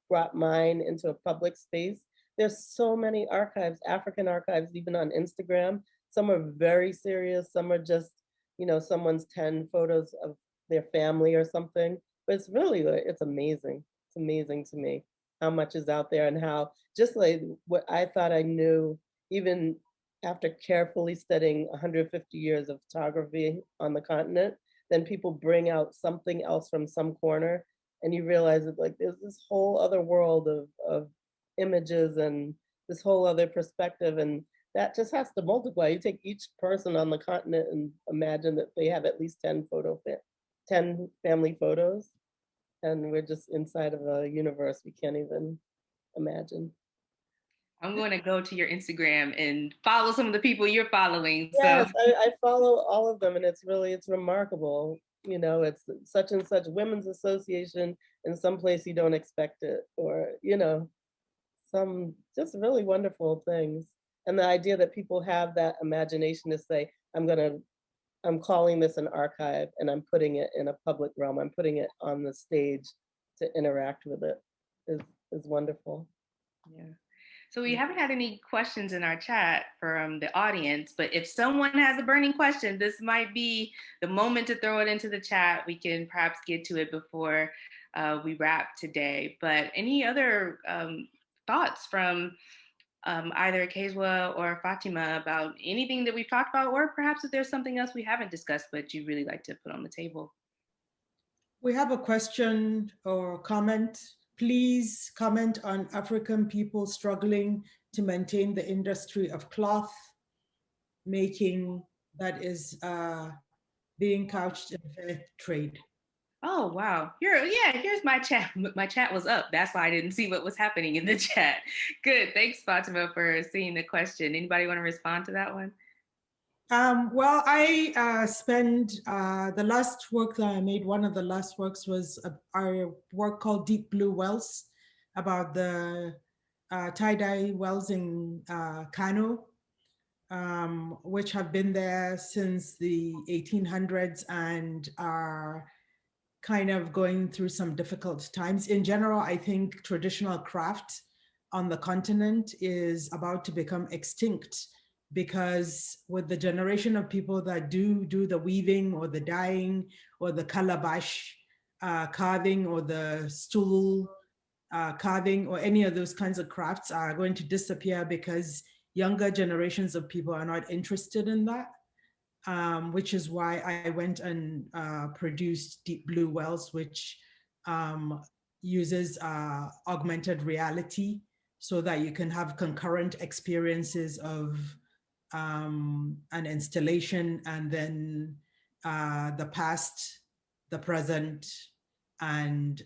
brought mine into a public space, there's so many archives, African archives, even on Instagram. Some are very serious, some are just, you know, someone's 10 photos of their family or something. But it's really, it's amazing. It's amazing to me how much is out there, and how, just like what I thought I knew, even after carefully studying 150 years of photography on the continent, then people bring out something else from some corner, and you realize that, like, there's this whole other world of images and this whole other perspective, and that just has to multiply. You take each person on the continent and imagine that they have at least 10 family photos, and we're just inside of a universe we can't even imagine. I'm going to go to your Instagram and follow some of the people you're following. Yes, So I follow all of them, and it's remarkable. You know, it's such and such women's association in some place you don't expect it, or, you know, some just really wonderful things. And the idea that people have that imagination to say, I'm calling this an archive, and I'm putting it in a public realm. I'm putting it on the stage to interact with it is wonderful. yeah. So we haven't had any questions in our chat from the audience, but if someone has a burning question, this might be the moment to throw it into the chat. We can perhaps get to it before we wrap today. But any other thoughts from either Keyezua or Fatima about anything that we've talked about, or perhaps if there's something else we haven't discussed but you'd really like to put on the table? We have a question or comment. Please comment on African people struggling to maintain the industry of cloth making that is being couched in fair trade. Oh, wow. Here's my chat. My chat was up. That's why I didn't see what was happening in the chat. Good. Thanks, Fatima, for seeing the question. Anybody want to respond to that one? Well, I spent the last work that I made, one of the last works was our work called Deep Blue Wells, about the tie-dye wells in Kano, which have been there since the 1800s and are kind of going through some difficult times. In general, I think traditional craft on the continent is about to become extinct, because with the generation of people that do the weaving or the dyeing or the calabash carving or the stool carving or any of those kinds of crafts are going to disappear because younger generations of people are not interested in that. Which is why I went and produced Deep Blue Wells, which uses augmented reality so that you can have concurrent experiences of an installation, and then the past, the present, and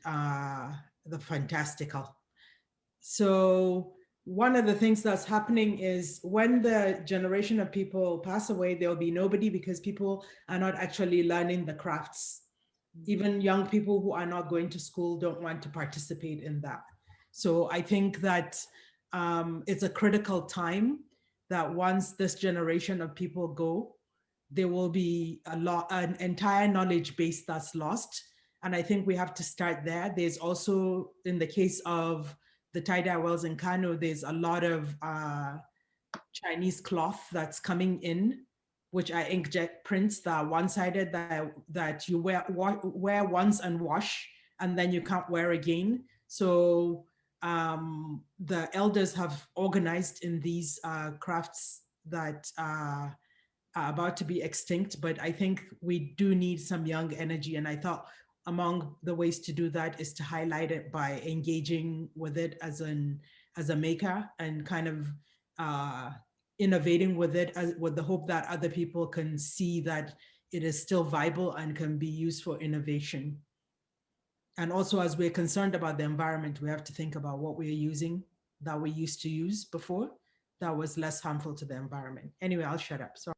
the fantastical. So one of the things that's happening is when the generation of people pass away, there'll be nobody because people are not actually learning the crafts. Even young people who are not going to school don't want to participate in that. So I think that it's a critical time that once this generation of people go, there will be an entire knowledge base that's lost. And I think we have to start there. There's also, in the case of the tie-dye wells in Kano, there's a lot of Chinese cloth that's coming in, which are inkjet prints that are one-sided, that you wear once and wash, and then you can't wear again. So the elders have organized in these crafts that are about to be extinct, but I think we do need some young energy. And I thought among the ways to do that is to highlight it by engaging with it as a maker and kind of innovating with it with the hope that other people can see that it is still viable and can be used for innovation. And also, as we're concerned about the environment, we have to think about what we're using that we used to use before that was less harmful to the environment. Anyway, I'll shut up. Sorry.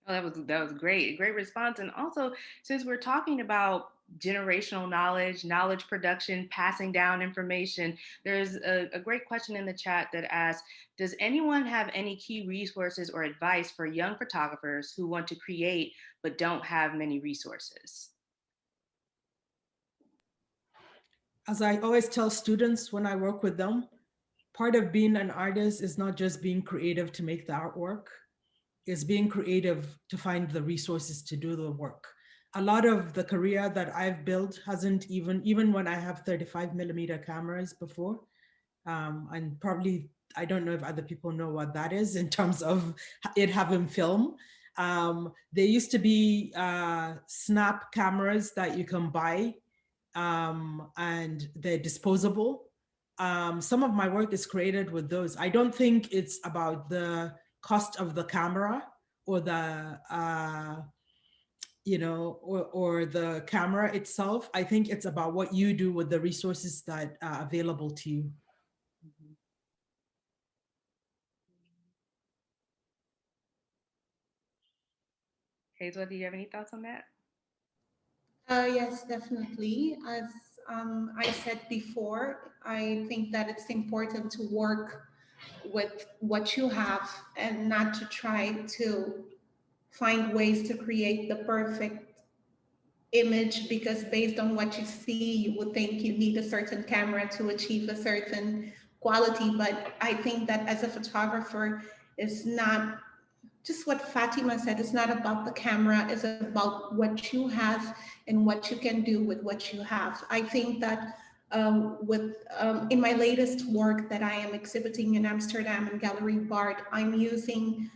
Oh, that was great. Great response. And also, since we're talking about generational knowledge production, passing down information, there's a great question in the chat that asks, does anyone have any key resources or advice for young photographers who want to create but don't have many resources? As I always tell students when I work with them, part of being an artist is not just being creative to make the artwork. Is being creative to find the resources to do the work. A lot of the career that I've built hasn't even when I have 35mm cameras before, and probably, I don't know if other people know what that is in terms of it having film. There used to be snap cameras that you can buy, and they're disposable. Some of my work is created with those. I don't think it's about the cost of the camera or the or the camera itself. I think it's about what you do with the resources that are available to you. Keyezua, do you have any thoughts on that? Yes, definitely. As I said before, I think that it's important to work with what you have and not to try to find ways to create the perfect image, because based on what you see, you would think you need a certain camera to achieve a certain quality. But I think that as a photographer, it's not just what Fatima said, it's not about the camera, it's about what you have and what you can do with what you have. I think that in my latest work that I am exhibiting in Amsterdam in Gallery Bart, I'm using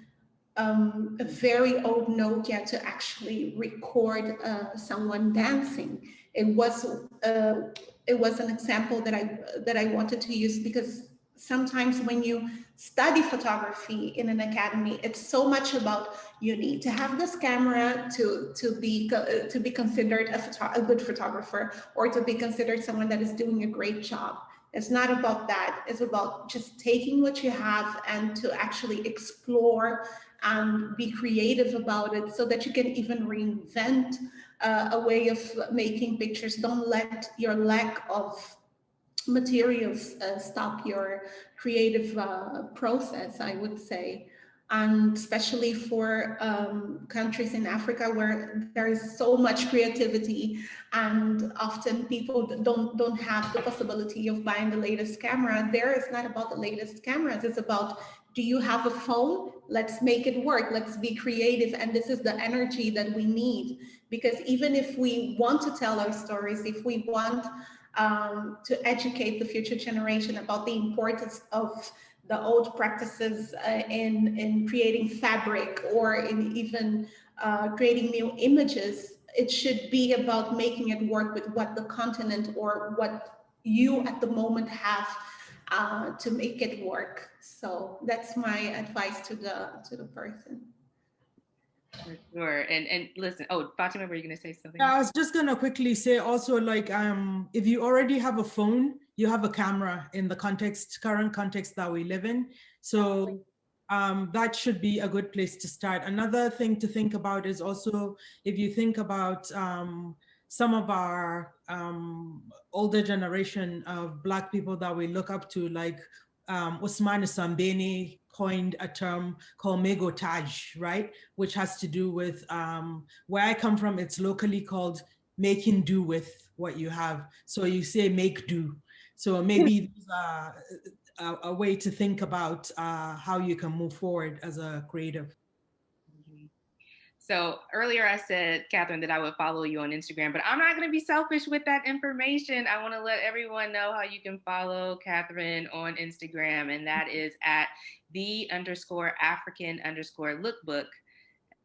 a very old Nokia to actually record someone dancing. It was an example that I wanted to use, because sometimes when you study photography in an academy, it's so much about you need to have this camera to be considered a good photographer, or to be considered someone that is doing a great job. It's not about that. It's about just taking what you have and to actually explore and be creative about it, so that you can even reinvent a way of making pictures. Don't let your lack of materials stop your creative process, I would say. And especially for countries in Africa where there is so much creativity, and often people don't have the possibility of buying the latest camera. There, it's not about the latest cameras, it's about, do you have a phone? Let's make it work. Let's be creative. And this is the energy that we need, because even if we want to tell our stories, if we want to educate the future generation about the importance of the old practices in creating fabric, or in even creating new images, it should be about making it work with what the continent or what you at the moment have to make it work. So that's my advice to the person. For sure. And listen, oh, Fatima, were you going to say something? I was just going to quickly say also, like, if you already have a phone, you have a camera in the current context that we live in. So that should be a good place to start. Another thing to think about is also, if you think about some of our older generation of Black people that we look up to, like Usman Sambeni coined a term called Megotaj, right? Which has to do with where I come from, it's locally called making do with what you have. So you say make do. So maybe a way to think about how you can move forward as a creative. So earlier I said, Catherine, that I would follow you on Instagram, but I'm not going to be selfish with that information. I want to let everyone know how you can follow Catherine on Instagram, and that is at _African_lookbook.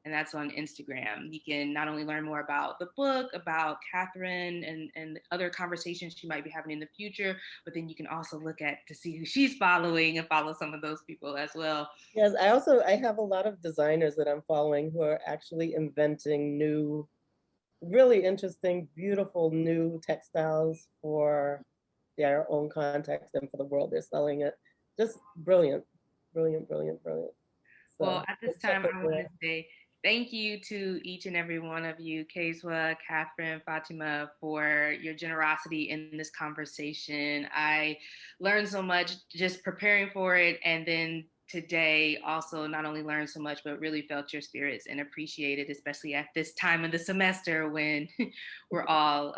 And that's on Instagram. You can not only learn more about the book, about Catherine and other conversations she might be having in the future, but then you can also look at to see who she's following and follow some of those people as well. Yes, I have a lot of designers that I'm following who are actually inventing new, really interesting, beautiful new textiles for their own context and for the world they're selling it. Just brilliant, brilliant, brilliant, brilliant. So, well, at this time, I want to say thank you to each and every one of you, Keyezua, Catherine, Fatima, for your generosity in this conversation. I learned so much just preparing for it, and then today also not only learned so much, but really felt your spirits and appreciated, especially at this time of the semester when we're all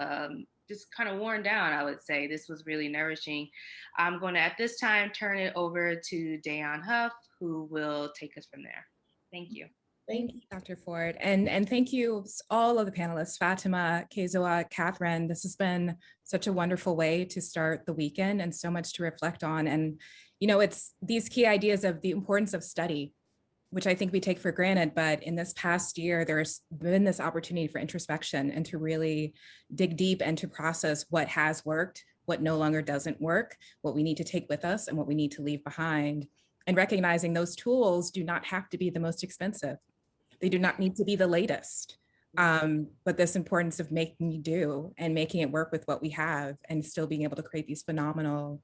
just kind of worn down, I would say. This was really nourishing. I'm going to, at this time, turn it over to Dayon Huff, who will take us from there. Thank you. Thank you, Dr. Ford. And thank you, all of the panelists, Fatima, Keyezua, Catherine. This has been such a wonderful way to start the weekend and so much to reflect on. And, you know, it's these key ideas of the importance of study, which I think we take for granted, but in this past year, there's been this opportunity for introspection and to really dig deep and to process what has worked, what no longer doesn't work, what we need to take with us and what we need to leave behind. And recognizing those tools do not have to be the most expensive. They do not need to be the latest, but this importance of making do and making it work with what we have and still being able to create these phenomenal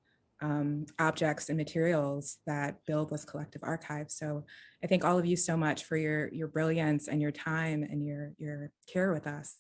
objects and materials that build this collective archive. So I thank all of you so much for your brilliance and your time and your care with us.